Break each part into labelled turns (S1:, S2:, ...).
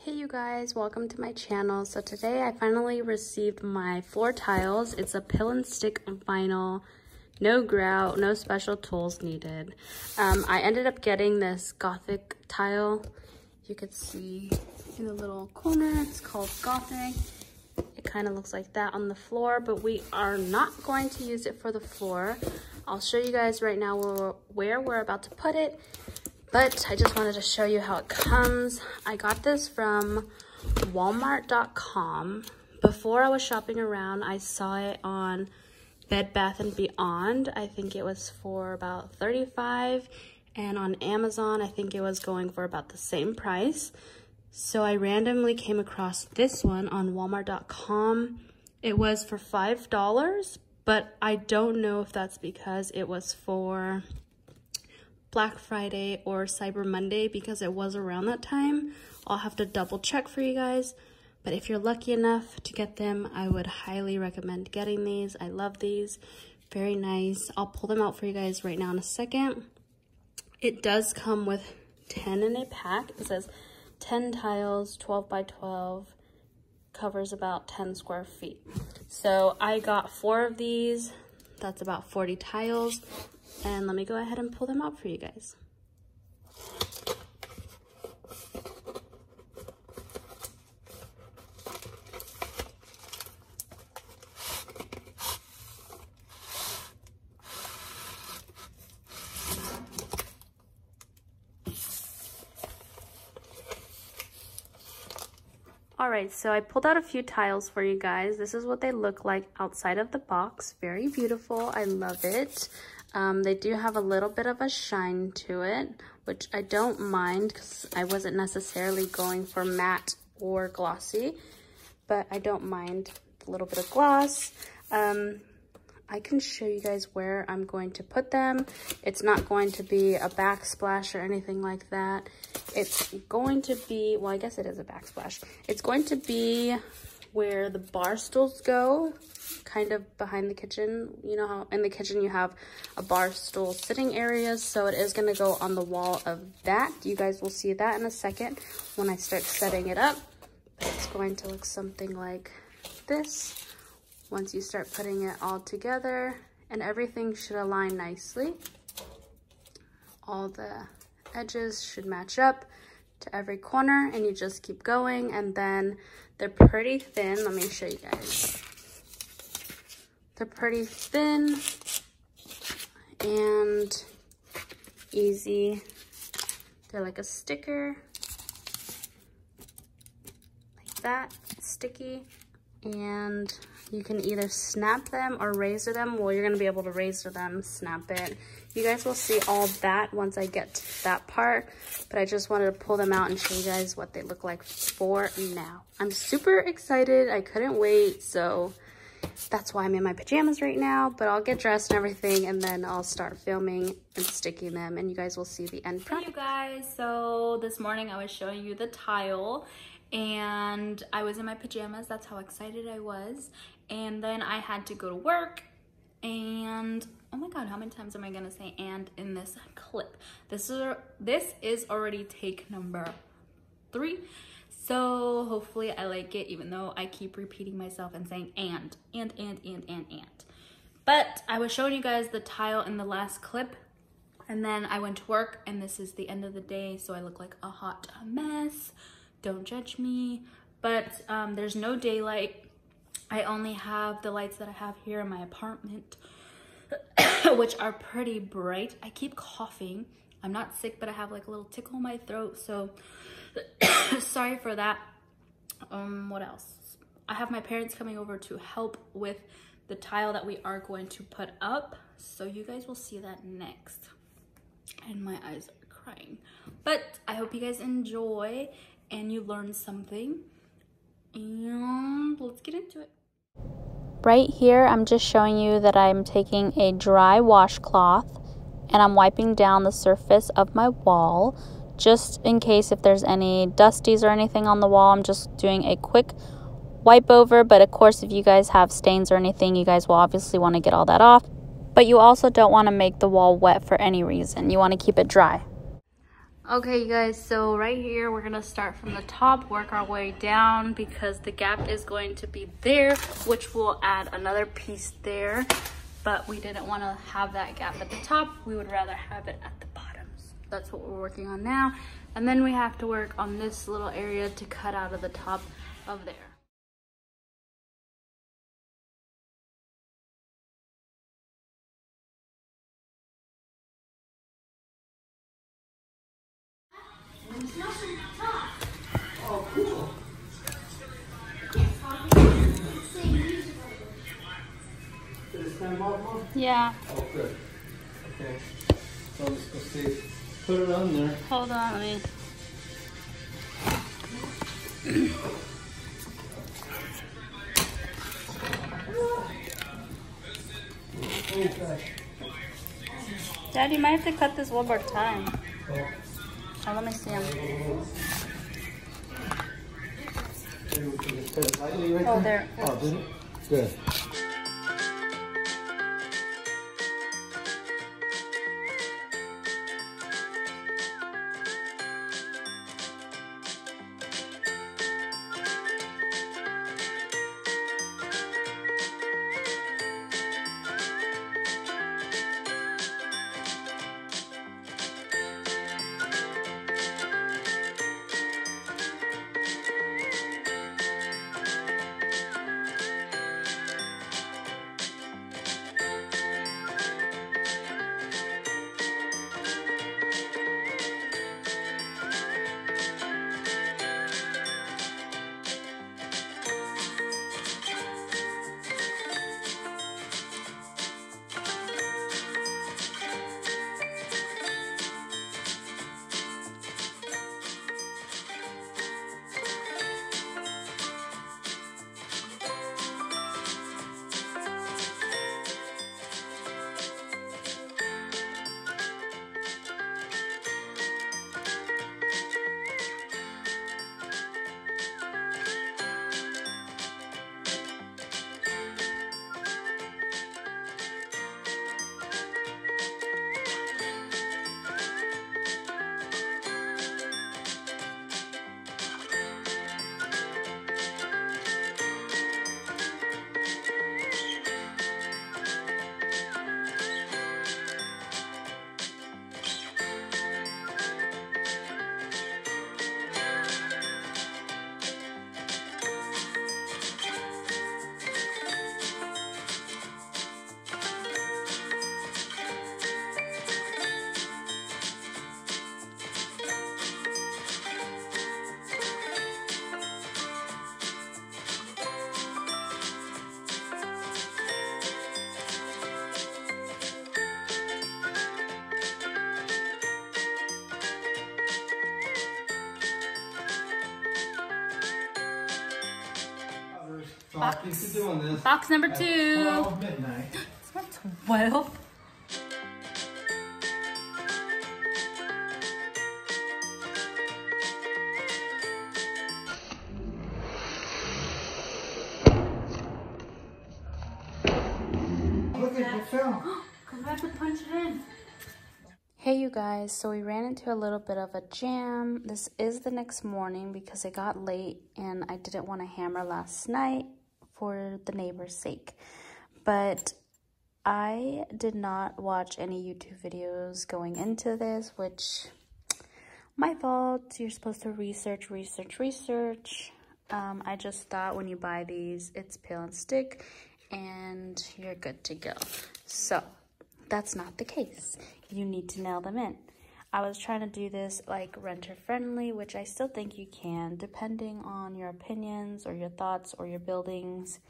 S1: Hey you guys, welcome to my channel. So today I finally received my floor tiles. It's a pill and stick vinyl, no grout, no special tools needed. I ended up getting this Gothic tile. You could see in the little corner, it's called Gothic. It kind of looks like that on the floor, but we are not going to use it for the floor. I'll show you guys right now where we're about to put it. But I just wanted to show you how it comes. I got this from Walmart.com. Before I was shopping around, I saw it on Bed Bath & Beyond. I think it was for about $35. And on Amazon, I think it was going for about the same price. So I randomly came across this one on Walmart.com. It was for $5, but I don't know if that's because it was for Black Friday or Cyber Monday, because it was around that time. I'll have to double check for you guys, but if you're lucky enough to get them, I would highly recommend getting these. I love these, very nice. I'll pull them out for you guys right now in a second. It does come with 10 in a pack. It says 10 tiles, 12 by 12, covers about 10 square feet. So I got 4 of these. That's about 40 tiles. And let me go ahead and pull them out for you guys. Alright, so I pulled out a few tiles for you guys. This is what they look like outside of the box. Very beautiful. I love it. They do have a little bit of a shine to it, which I don't mind because I wasn't necessarily going for matte or glossy, but I don't mind a little bit of gloss. I can show you guys where I'm going to put them. It's not going to be a backsplash or anything like that. It's going to be, well, I guess it is a backsplash. It's going to be where the bar stools go, kind of behind the kitchen. You know how in the kitchen you have a bar stool sitting area, so it is going to go on the wall of that. You guys will see that in a second when I start setting it up. But it's going to look something like this once you start putting it all together, and everything should align nicely. All the edges should match up to every corner, and you just keep going. And then they're pretty thin. Let me show you guys. They're pretty thin and easy. They're like a sticker, like that, sticky. And you can either snap them or razor them. Well, you're gonna be able to razor them, snap it. You guys will see all that once I get to that part, but I just wanted to pull them out and show you guys what they look like for now. I'm super excited. I couldn't wait, so that's why I'm in my pajamas right now, but I'll get dressed and everything, and then I'll start filming and sticking them, and you guys will see the end product.
S2: Hey you guys, so this morning I was showing you the tile, and I was in my pajamas. That's how excited I was. And then I had to go to work, and oh my god, how many times am I gonna say "and" in this clip? This is already take number 3. So hopefully I like it, even though I keep repeating myself and saying and. But I was showing you guys the tile in the last clip, and then I went to work, and this is the end of the day, so I look like a hot mess. Don't judge me. But there's no daylight. I only have the lights that I have here in my apartment, which are pretty bright. I keep coughing. I'm not sick, but I have like a little tickle in my throat, so sorry for that. What else? I have my parents coming over to help with the tile that we are going to put up, so you guys will see that next. And my eyes are crying. But I hope you guys enjoy and you learn something, and let's get into it.
S3: Right here, I'm just showing you that I'm taking a dry washcloth and I'm wiping down the surface of my wall, just in case if there's any dusties or anything on the wall. I'm just doing a quick wipe over, but of course if you guys have stains or anything, you guys will obviously want to get all that off. But you also don't want to make the wall wet for any reason. You want to keep it dry.
S1: Okay, you guys, so right here, we're gonna start from the top, work our way down because the gap is going to be there, which will add another piece there, but we didn't want to have that gap at the top. We would rather have it at the bottoms. That's what we're working on now. And then we have to work on this little area to cut out of the top of there.
S4: Oh, cool. Did it stand off on?
S1: Yeah.
S4: Oh, good. Okay. So I'm just going to see. Put it on there.
S1: Hold on, let me.
S4: Oh, gosh.
S1: Dad, you might have to cut this one more time.
S4: Oh.
S1: Oh, let me see him.
S4: Maybe we can just put it lightly right
S1: Oh,
S4: there.
S1: there.
S4: Oh, did it? Good. Box. Doing this
S1: Box number 2.
S4: 12 midnight.
S1: It's not 12.
S4: Look at it fell.
S1: Because I have to punch it in.
S3: Hey you guys, so we ran into a little bit of a jam. This is the next morning because it got late and I didn't want to hammer last night for the neighbor's sake. But I did not watch any YouTube videos going into this, which my fault. You're supposed to research. I just thought when you buy these, it's peel and stick and you're good to go. So that's not the case. You need to nail them in. I was trying to do this like renter friendly, which I still think you can, depending on your opinions or your thoughts or your buildings.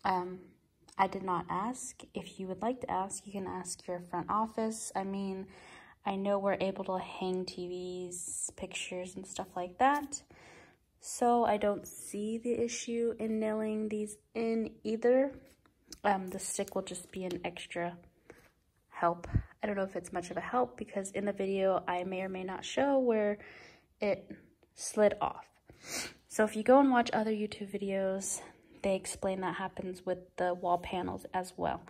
S3: I did not ask. If you would like to ask, you can ask your front office. I mean, I know we're able to hang TVs, pictures, and stuff like that. So I don't see the issue in nailing these in either. The stick will just be an extra help. I don't know if it's much of a help because in the video I may or may not show where it slid off. So if you go and watch other YouTube videos, they explain that happens with the wall panels as well.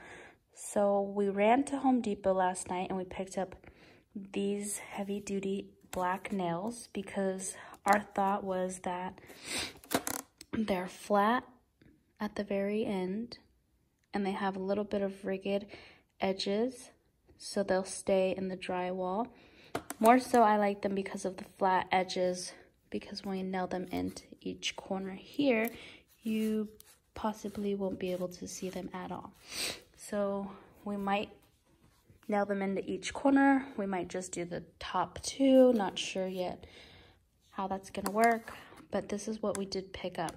S3: So we ran to Home Depot last night and we picked up these heavy duty
S1: black nails because our thought was that they're flat at the very end and they have a little bit of rigged edges, so they'll stay in the drywall. More so, I like them because of the flat edges, because when you nail them into each corner here, you possibly won't be able to see them at all. So we might nail them into each corner. We might just do the top two. Not sure yet how that's gonna work, but this is what we did pick up.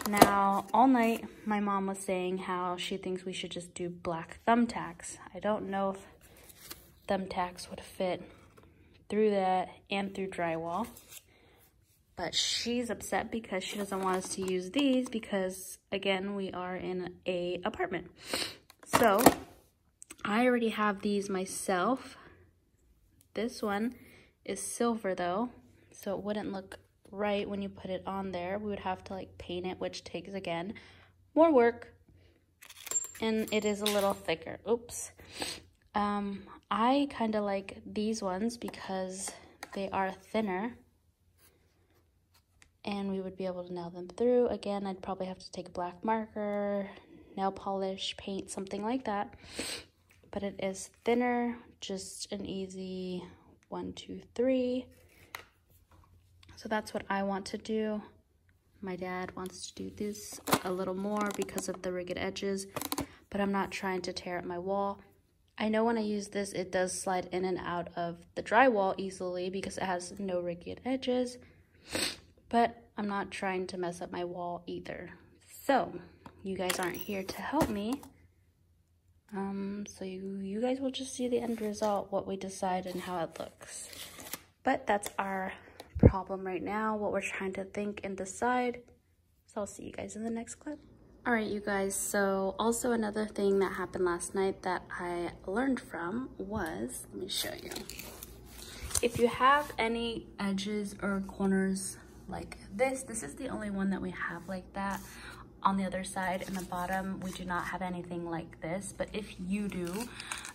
S1: Now, all night, my mom was saying how she thinks we should just do black thumbtacks. I don't know if thumbtacks would fit through that and through drywall, but she's upset because she doesn't want us to use these because, again, we are in a apartment. So I already have these myself. This one is silver though, so it wouldn't look right when you put it on there. We would have to like paint it, which takes, again, more work, and it is a little thicker. Oops. I kind of like these ones because they are thinner and we would be able to nail them through. Again, I'd probably have to take a black marker, nail polish, paint, something like that, but it is thinner, just an easy 1, 2, 3. So that's what I want to do. My dad wants to do this a little more because of the rigged edges, but I'm not trying to tear up my wall. I know when I use this, it does slide in and out of the drywall easily because it has no rigged edges, but I'm not trying to mess up my wall either. So you guys aren't here to help me. So you guys will just see the end result, what we decide and how it looks. But that's our problem right now, what we're trying to think and decide. So I'll see you guys in the next clip. All right, you guys, so also another thing that happened last night that I learned from was, let me show you. If you have any edges or corners like this is the only one that we have like that. On the other side, in the bottom, we do not have anything like this, but if you do,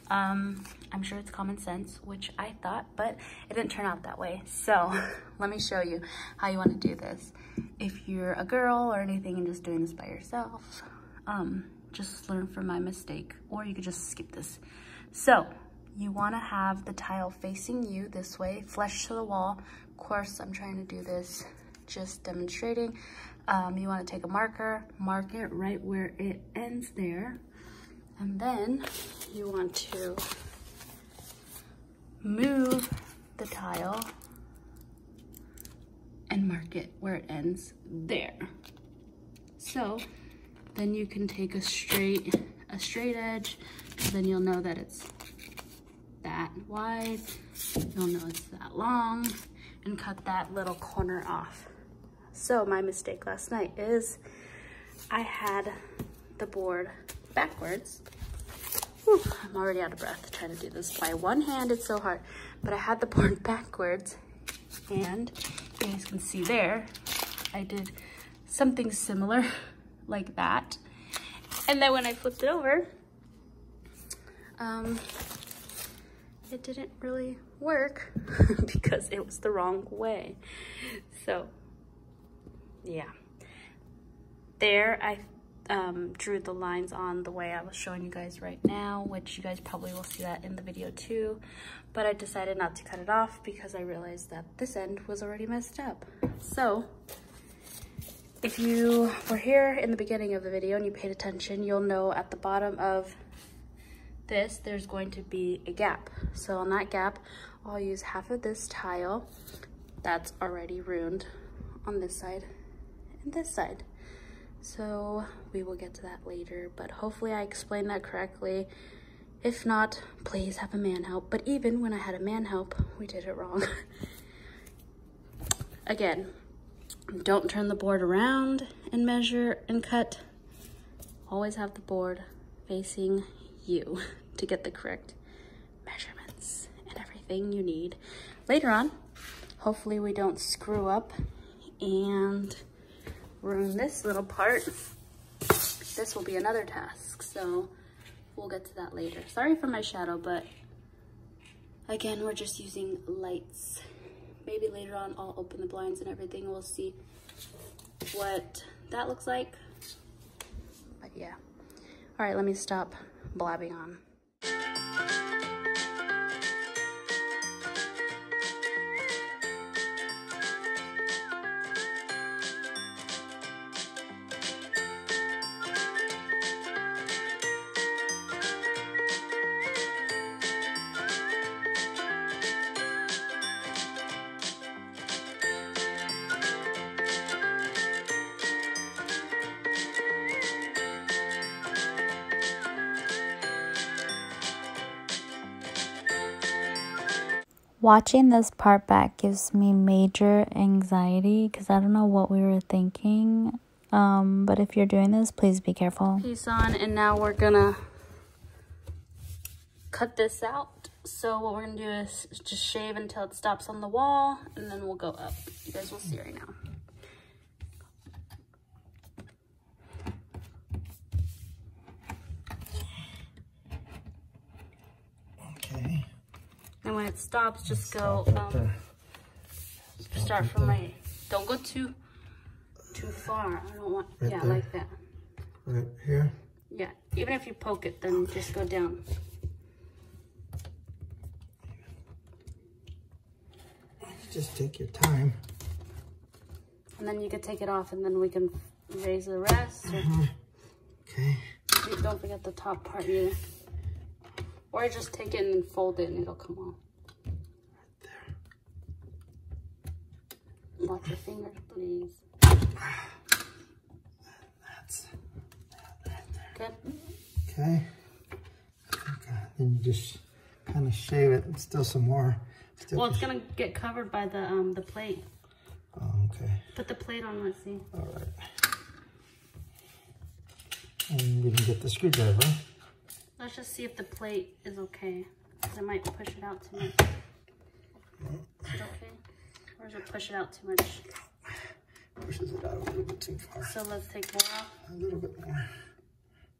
S1: I'm sure it's common sense, which I thought, but it didn't turn out that way. So let me show you how you want to do this. If you're a girl or anything and just doing this by yourself, just learn from my mistake, or you could just skip this. So you want to have the tile facing you this way, flush to the wall. Of course, I'm trying to do this, just demonstrating. You want to take a marker, mark it right where it ends there, and then you want to move the tile and mark it where it ends there. So then you can take a straight edge, and then you'll know that it's that wide, you'll know it's that long, and cut that little corner off. So my mistake last night is I had the board backwards. Whew, I'm already out of breath trying to do this by one hand. It's so hard. But I had the board backwards, and you guys can see there, I did something similar like that. And then when I flipped it over, it didn't really work because it was the wrong way. So yeah, there I drew the lines on the way I was showing you guys right now, which you guys probably will see that in the video too, but I decided not to cut it off because I realized that this end was already messed up. So if you were here in the beginning of the video and you paid attention, you'll know at the bottom of this there's going to be a gap. So on that gap, I'll use half of this tile that's already ruined on this side and this side. So we will get to that later, but hopefully I explained that correctly. If not, please have a man help. But even when I had a man help, we did it wrong. Again, don't turn the board around and measure and cut. Always have the board facing you to get the correct measurements and everything you need later on. Hopefully we don't screw up and ruin this little part. This will be another task, so we'll get to that later. Sorry for my shadow, but again, we're just using lights maybe later on I'll open the blinds and everything. We'll see what that looks like. But yeah. All right, let me stop blabbing on.
S3: Watching this part back gives me major anxiety because I don't know what we were thinking. But if you're doing this, please be careful.
S1: Piece on, and now we're gonna cut this out. So what we're gonna do is just shave until it stops on the wall, and then we'll go up. You guys will see right now.
S4: Okay.
S1: And when it stops, just go, start from right. Don't go too far. I don't want,
S4: right
S1: yeah,
S4: there.
S1: like that.
S4: Right here.
S1: Yeah, even if you poke it, then just go down.
S4: Just take your time.
S1: And then you can take it off, and then we can raise the rest. Or,
S4: Okay.
S1: don't forget the top part either. Or just take it and then fold it, and it'll come off.
S4: Right
S1: there. Watch your fingers, please.
S4: That's that right there.
S1: Good.
S4: Okay. Then you just kind of shave it. Still some more.
S1: Well, it's gonna get covered by the plate.
S4: Oh, okay.
S1: Put the plate on. Let's see.
S4: All right. And we can get the screwdriver.
S1: Let's just see if the plate is okay, because I might push it out too much. Is it okay? Or does it push it out too much?
S4: Pushes it out a little bit too far.
S1: So let's take more off.
S4: A little bit more.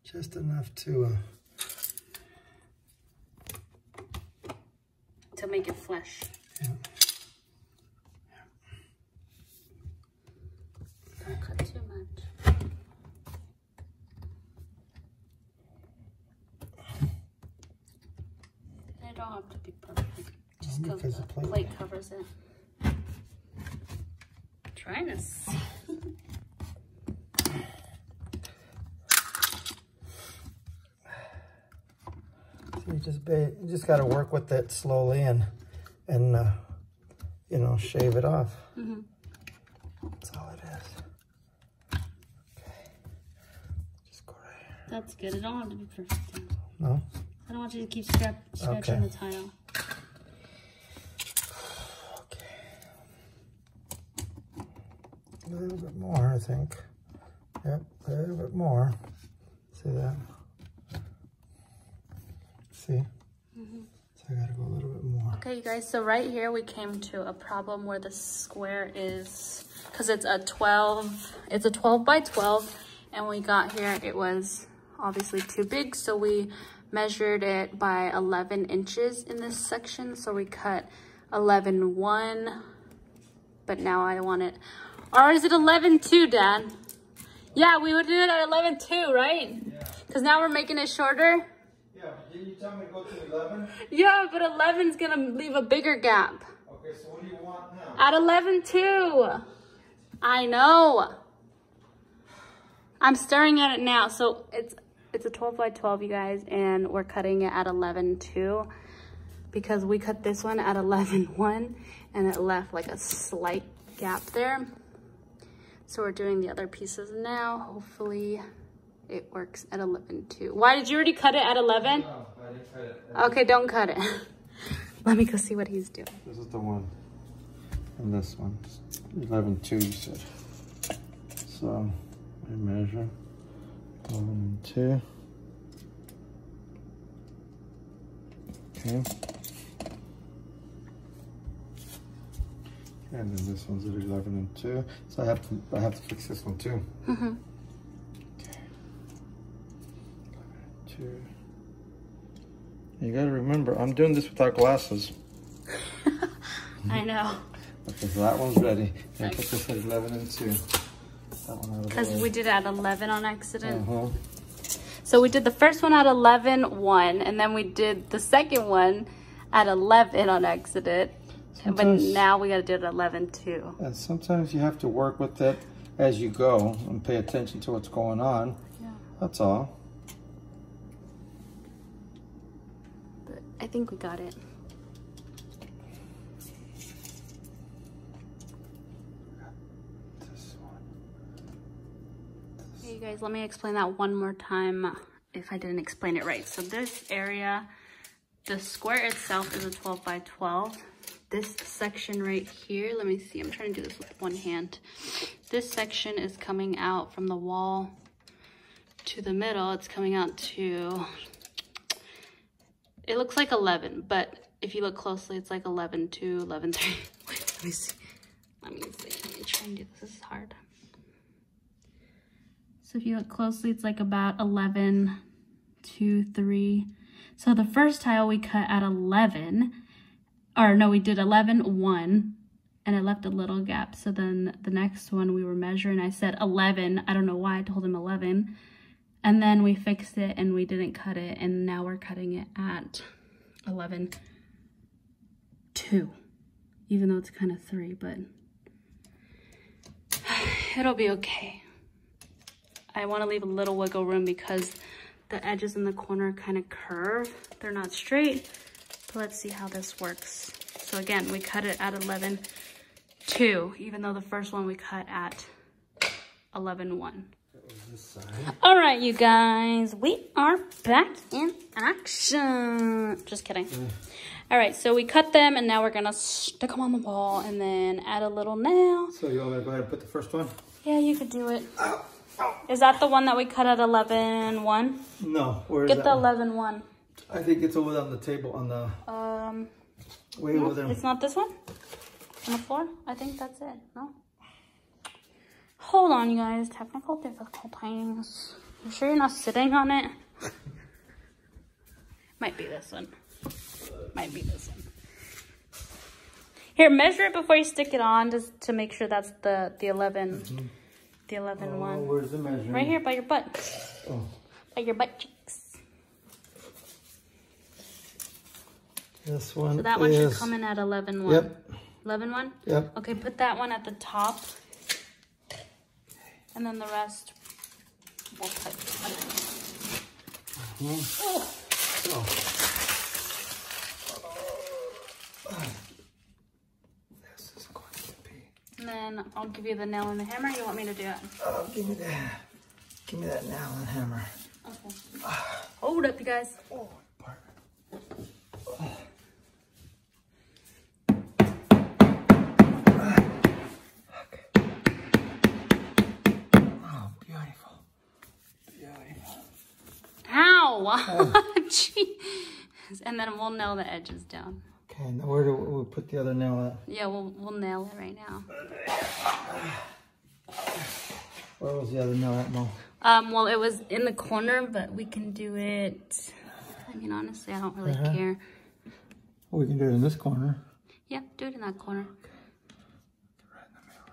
S4: Just enough to
S1: make it flesh.
S4: Yeah.
S1: Don't cut too much. It don't have to be perfect. Just because the plate covers it. Trying to see.
S4: You just got to work with it slowly and you know, shave it off.
S1: Mm-hmm.
S4: That's all it is. Okay. Just go right here.
S1: That's good. It don't have to be perfect.
S4: No?
S1: I don't want you to keep scratching the tile.
S4: Okay. A little bit more, I think. Yep, a little bit more. See that? See?
S1: Mm-hmm.
S4: So I gotta go a little bit more.
S1: Okay, you guys, so right here we came to a problem where the square is, because it's a 12 by 12, and when we got here it was obviously too big, so we measured it by 11 inches in this section. So we cut 11.1, but now I want it, or is it 11.2, Dad? Yeah, we would do it at 11.2, right? Yeah. Because now we're making it shorter.
S4: Yeah, but didn't you tell me to go to 11?
S1: Yeah, but 11's gonna leave a bigger gap.
S4: Okay, so what do you want now?
S1: At 11.2. I know. I'm staring at it now. So it's a 12 by 12, you guys, and we're cutting it at 11.2 because we cut this one at 11.1 and it left like a slight gap there. So we're doing the other pieces now. Hopefully it works at 11.2. Why did you already cut it at 11?
S4: No, I didn't cut it.
S1: Okay, don't cut it. Let me go see what he's doing.
S4: This is the one. And this one. 11.2, you said. So I measure 11.2. Okay. And then this one's at 11.2. So I have to fix this one too.
S1: Mm-hmm.
S4: Okay. 11.2. You gotta remember, I'm doing this without glasses.
S1: I know.
S4: Okay, so that one's ready. I put this at 11 and 2. That one out of the
S1: Because
S4: way.
S1: we did it at 11 on accident.
S4: Uh-huh.
S1: So we did the first one at 11, 1, and then we did the second one at 11 on accident.
S4: Sometimes,
S1: but now we got to do it at 11, 2.
S4: and sometimes you have to work with it as you go and pay attention to what's going on.
S1: Yeah.
S4: That's all.
S1: But I think we got it.
S4: This one.
S1: Hey you guys, let me explain that one more time if I didn't explain it right. So this area, the square itself is a 12 by 12. This section right here, let me see, I'm trying to do this with one hand. This section is coming out from the wall to the middle. It's coming out to, it looks like 11, but if you look closely, it's like 11, 2, 11, 3. Wait, let me see. Let me try and do this. This is hard. So if you look closely, it's like about 11, 2, 3. So the first tile we cut at 11, or no, we did 11, 1, and I left a little gap. So then the next one we were measuring, I said 11. I don't know why I told him 11. And then we fixed it and we didn't cut it. And now we're cutting it at 11, 2, even though it's kind of 3, but it'll be okay. I want to leave a little wiggle room because the edges in the corner kind of curve. They're not straight. But let's see how this works. So again, we cut it at 11, 2, even though the first one we cut at 11, 1. All right, you guys, we are back in action. Just kidding. All right, so we cut them and now we're gonna stick them on the wall and then add a little nail.
S4: So you want me to go ahead and put the first one?
S1: Yeah, you could do it. Is that the one that we cut at 11, 1?
S4: No, where is
S1: Get
S4: that
S1: the
S4: one?
S1: 11, 1.
S4: I think it's over on the table on the way
S1: No,
S4: over there.
S1: it's not this one on the floor. I think that's it. No. Hold on, you guys. Technical difficulties. You sure you're not sitting on it? Might be this one. Might be this one. Here, measure it before you stick it on, just to make sure that's the 11. The 11 one.
S4: Where's the measuring?
S1: Right here by your butt.
S4: Oh.
S1: By your butt cheeks.
S4: This one
S1: So that one should come in at 11, 1.
S4: Yep.
S1: 11, 1?
S4: Yep.
S1: Okay, put that one at the top. And then the rest we'll put underneath.
S4: Oh. This is going to be.
S1: And then I'll give you the nail and the hammer. You want me to do it?
S4: Oh, give me that nail and hammer.
S1: Okay. Hold up, you guys.
S4: Oh, part. Oh, beautiful. Beautiful.
S1: Ow! Jeez. And then we'll nail the edges down.
S4: Okay, now where do we put the other nail at?
S1: Yeah, we'll nail it right now.
S4: Where was the other nail at, Mo?
S1: Well, it was in the corner, but we can do it. I mean, honestly, I don't really care.
S4: Well, we can do it in this corner.
S1: Yeah, do it in that corner.
S4: Right in the middle,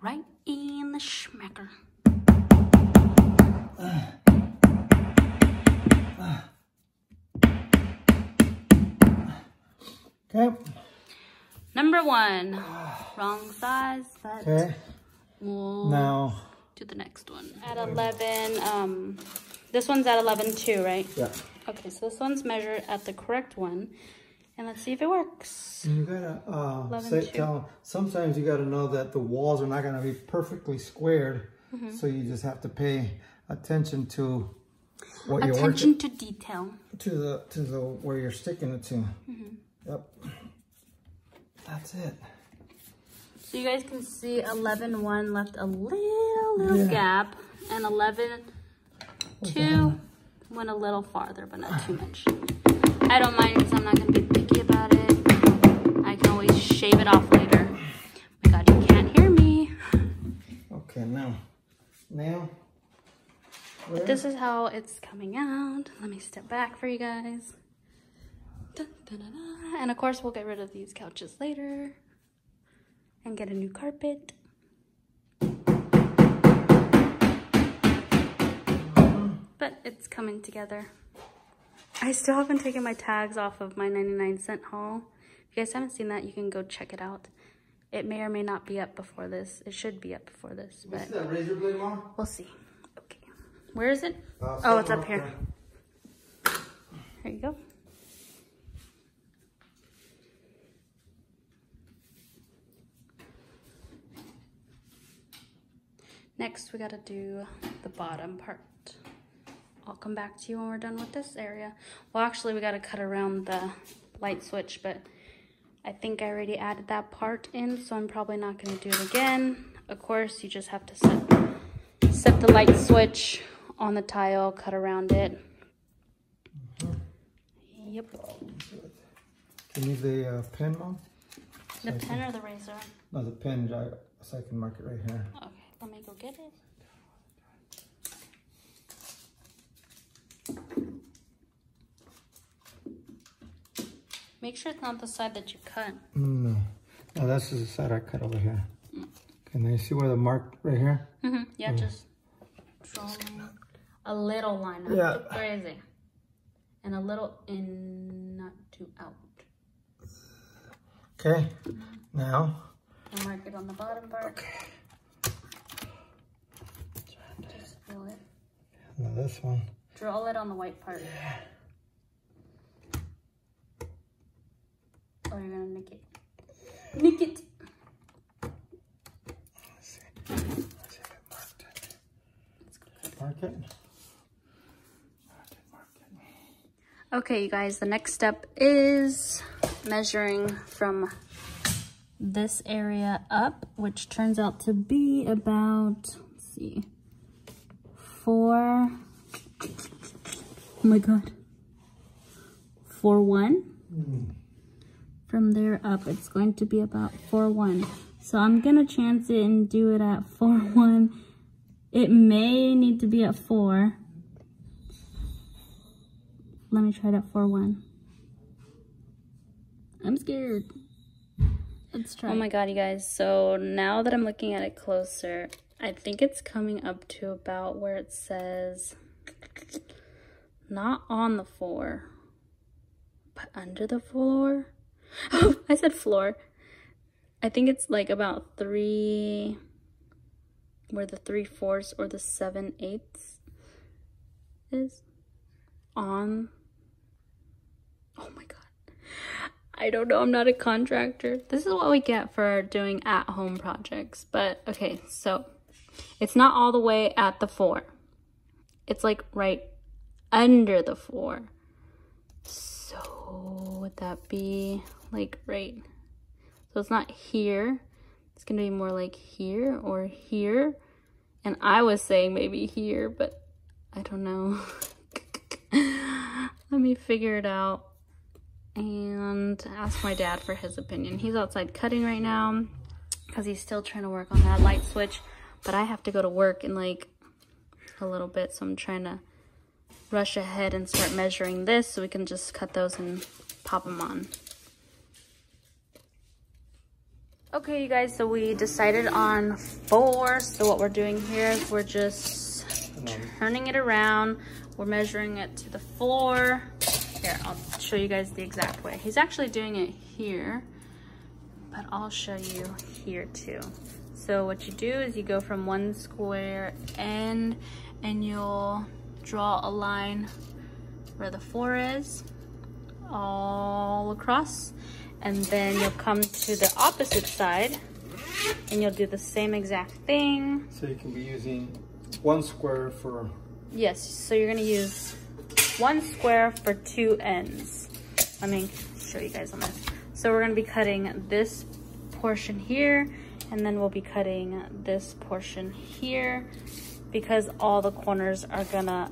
S1: Right in the schmecker.
S4: Okay.
S1: Number 1. Wrong size, but
S4: Okay.
S1: we'll
S4: Now.
S1: do the next one. At 11, this one's at 11, 2, right?
S4: Yeah.
S1: Okay, so this one's measured at the correct one. And let's see if it works.
S4: You gotta sometimes you gotta know that the walls are not gonna be perfectly squared, so you just have to pay attention to what you're
S1: Attention
S4: working
S1: to detail.
S4: to the where you're sticking it to. Yep. That's it.
S1: So you guys can see 11, 1 left a little gap, and 11, 2 went a little farther, but not too much. I don't mind because I'm not going to be picky about it. I can always shave it off later. Oh my God, you can't hear me.
S4: Okay, now.
S1: But this is how it's coming out. Let me step back for you guys. Dun, dun, dun, dun. And of course, we'll get rid of these couches later and get a new carpet. But it's coming together. I still haven't taken my tags off of my 99-cent haul. If you guys haven't seen that, you can go check it out. It may or may not be up before this. It should be up before this. But
S4: that razor blade, Mom?
S1: We'll see. Okay. Where is it? Oh, it's up here. There you go. Next, we gotta do the bottom part. I'll come back to you when we're done with this area. Well, actually, we gotta cut around the light switch, but I think I already added that part in, so I'm probably not gonna do it again. Of course, you just have to set the light switch on the tile, cut around it. Yep.
S4: Can you use the pen, Mom?
S1: The pen or the razor?
S4: No, the pen, so I can mark it right here.
S1: Okay, let me go get it. Make sure it's not the side that you cut.
S4: No, that's the side I cut over here. Can you see where the mark right here?
S1: Mm-hmm. Yeah, just draw a little line.
S4: Yeah.
S1: Crazy. And a little in, not too out.
S4: Okay, now.
S1: I'll mark it on the bottom part. Okay. Just feel it.
S4: Now this one.
S1: Draw it on the white part.
S4: Yeah.
S1: Or you're gonna nick it. Nick it!
S4: Let's see. Let's see if it marked it. Mark it.
S1: Okay, you guys, the next step is measuring from this area up, which turns out to be about, let's see, 4, oh my God, 4'1". From there up, it's going to be about 4'1". So I'm gonna chance it and do it at 4'1". It may need to be at 4. Let me try it at 4'1". I'm scared. Let's try. Oh my God, you guys. So now that I'm looking at it closer, I think it's coming up to about where it says, not on the 4, but under the floor. Oh, I said floor. I think it's like about 3, where the 3/4 or the 7/8 is on. Oh my God. I don't know. I'm not a contractor. This is what we get for doing at-home projects. But okay, so it's not all the way at the 4. It's like right under the 4. So would that be like right? So it's not here. It's gonna be more like here or here. And I was saying maybe here, but I don't know. Let me figure it out and ask my dad for his opinion. He's outside cutting right now because he's still trying to work on that light switch, but I have to go to work in like a little bit, so I'm trying to rush ahead and start measuring this so we can just cut those and pop them on. Okay, you guys, so we decided on 4. So what we're doing here is we're just turning it around. We're measuring it to the floor. Here, I'll show you guys the exact way. He's actually doing it here, but I'll show you here too. So what you do is you go from one square end and you'll draw a line where the 4 is, all across. And then you'll come to the opposite side and you'll do the same exact thing.
S4: So you can be using 1 square for...
S1: Yes, so you're gonna use 1 square for 2 ends. Let me show you guys on this. So we're gonna be cutting this portion here, and then we'll be cutting this portion here because all the corners are gonna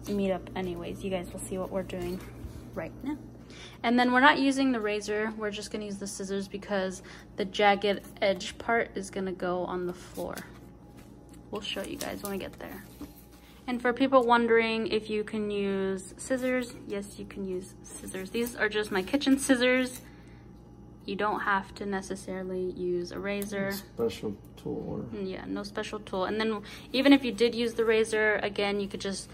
S1: meet up anyways. You guys will see what we're doing right now. And then we're not using the razor, we're just gonna use the scissors because the jagged edge part is gonna go on the floor. We'll show you guys when we get there. And for people wondering if you can use scissors, yes, you can use scissors. These are just my kitchen scissors. You don't have to necessarily use a razor.
S4: Special tool.
S1: Yeah, no special tool. And then even if you did use the razor, again, you could just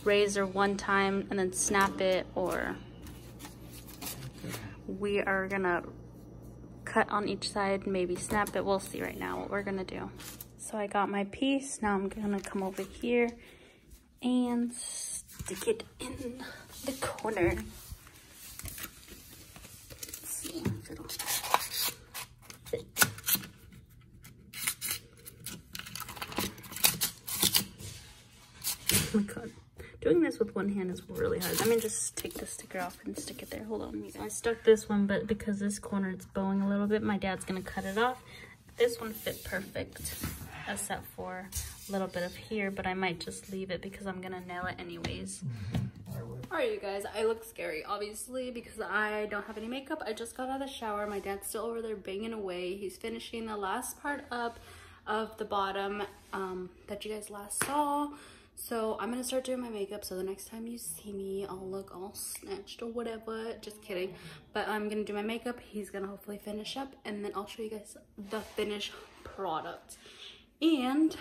S1: razor one time and then snap it, or we are gonna cut on each side, maybe snap it. We'll see right now what we're gonna do. So I got my piece. Now I'm gonna come over here and stick it in the corner. Let's see if it'll fit. Oh my god. Doing this with one hand is really hard. Let me just take the sticker off and stick it there. Hold on. I stuck this one, but because this corner it's bowing a little bit, my dad's gonna cut it off. This one fit perfect, except for a little bit of here, but I might just leave it because I'm gonna nail it anyways.
S2: All right, you guys, I look scary, obviously, because I don't have any makeup. I just got out of the shower. My dad's still over there banging away. He's finishing the last part up of the bottom that you guys last saw. So I'm gonna start doing my makeup, so the next time you see me, I'll look all snatched or whatever. Just kidding. But I'm gonna do my makeup. He's gonna hopefully finish up, and then I'll show you guys the finished product. And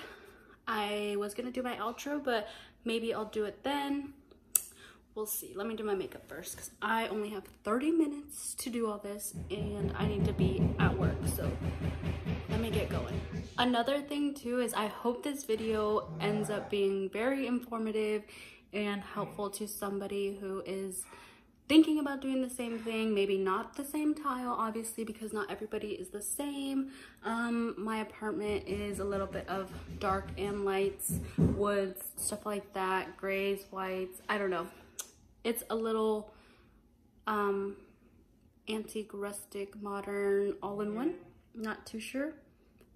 S2: I was gonna do my outro, but maybe I'll do it then. We'll see. Let me do my makeup first, because I only have 30 minutes to do all this, and I need to be at work, so let me get going. Another thing too is I hope this video ends up being very informative and helpful to somebody who is thinking about doing the same thing, maybe not the same tile, obviously, because not everybody is the same. My apartment is a little bit of dark and lights, woods, stuff like that, grays, whites, I don't know. It's a little antique, rustic, modern, all-in-one, not too sure.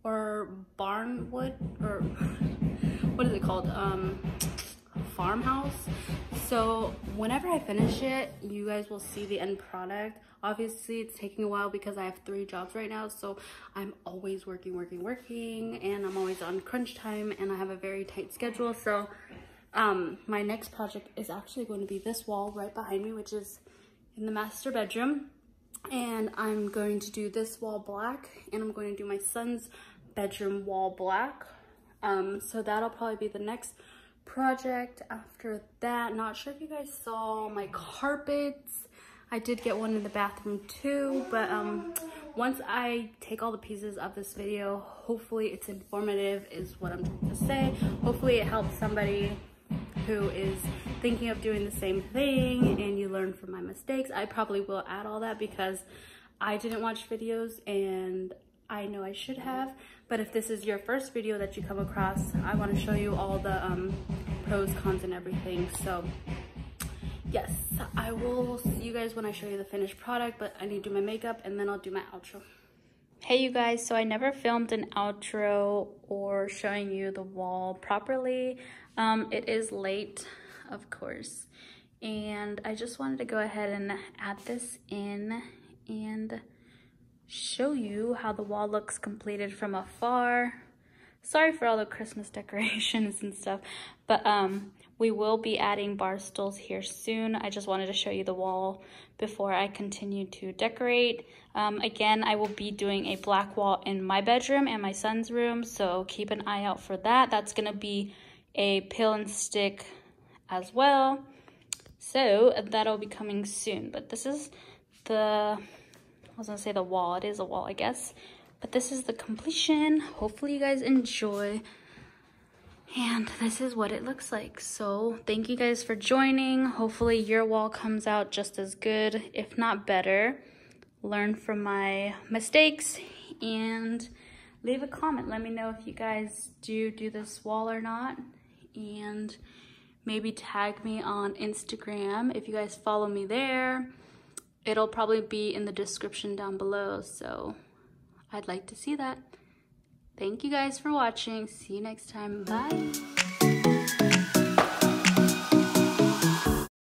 S2: Or barnwood, or what is it called, farmhouse. So whenever I finish it, you guys will see the end product. Obviously it's taking a while because I have 3 jobs right now, so I'm always working, and I'm always on crunch time, and I have a very tight schedule. So my next project is actually going to be this wall right behind me, which is in the master bedroom. And I'm going to do this wall black, and I'm going to do my son's bedroom wall black. So that'll probably be the next project. After that, not sure if you guys saw my carpets. I did get one in the bathroom too, but once I take all the pieces of this video, hopefully it's informative is what I'm trying to say. Hopefully it helps somebody who is thinking of doing the same thing, and you learn from my mistakes. I probably will add all that because I didn't watch videos, and I know I should have. But if this is your first video that you come across, I want to show you all the pros, cons, and everything. So yes, I will see you guys when I show you the finished product, but I need to do my makeup and then I'll do my outro.
S1: Hey you guys, so I never filmed an outro or showing you the wall properly. It is late, of course, and I just wanted to go ahead and add this in and show you how the wall looks completed from afar. Sorry for all the Christmas decorations and stuff, but we will be adding bar stools here soon. I just wanted to show you the wall before I continue to decorate. Again, I will be doing a black wall in my bedroom and my son's room, so keep an eye out for that. That's gonna be a peel and stick as well, so that'll be coming soon. But this is the, I was gonna say the wall, it is a wall I guess, but this is the completion. Hopefully you guys enjoy, and this is what it looks like. So thank you guys for joining. Hopefully your wall comes out just as good, if not better. Learn from my mistakes and leave a comment. Let me know if you guys do this wall or not, and maybe tag me on Instagram. If you guys follow me there, it'll probably be in the description down below, so I'd like to see that. Thank you guys for watching. See you next time. Bye.